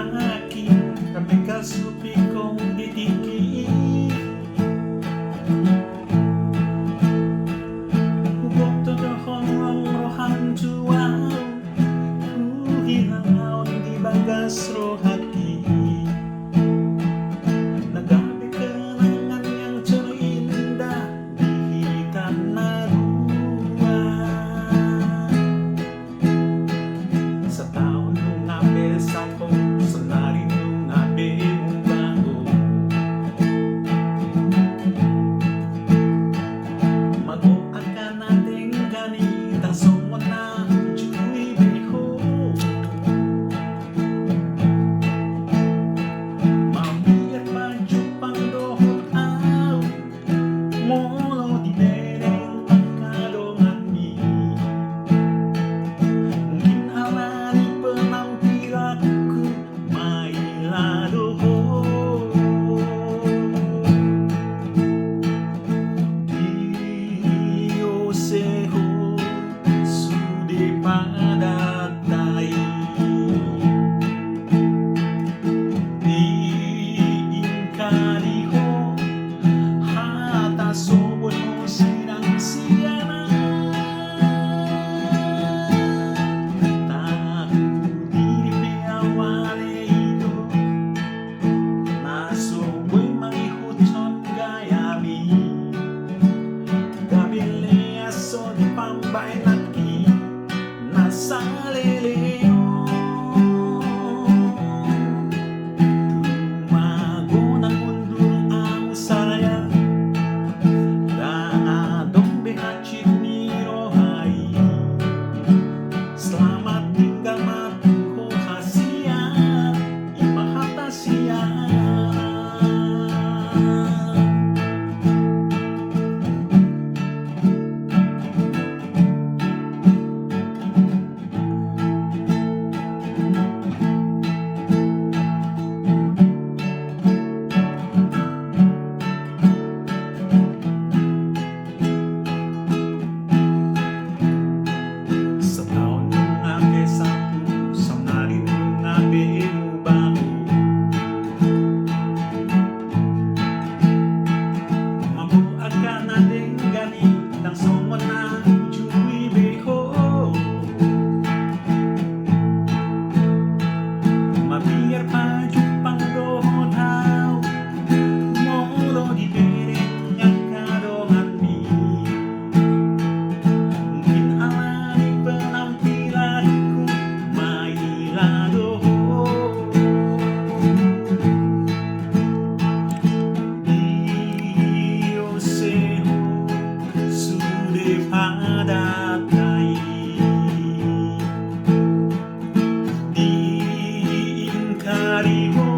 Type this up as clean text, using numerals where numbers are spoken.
aking kasupi kong ditiki. Hubog todohon ang rohan juaw, kuhilaw di bagas rohaki. Nagabi kenangan yang ceria indah di tanah ruang. Setahun nung ngabe sapo, senari nung ngabe mubago. Mag-uakan nating ganitang sumon na juwi beho. Mabigat baju pangdohot aw, molo di bereng pagkadongan mi. Mungkin alani penampilanku may lado ho. Diyoseho sudi padatai, diingkari ho hata sobon mo sinang siyana. Tak diri piawale ito na soboy mangihuton gayami. Gabile aso di pambay naki nasa leleo. Tumago ng mundo ang saya, daadong behachit ni Rohai. Selamat tinggal matuho hasia, imahatasia. Setahun nung ngabe sapu, senari nung ngabe mubago. Mabuakan nating ganitang sumon na juwi beho. Mabiar baju pangdohot aw, molo di bereng ang kadongan mi. Mungkin alani penampilanku may lado ho. Diyoseho sudi padatai, diingkari ho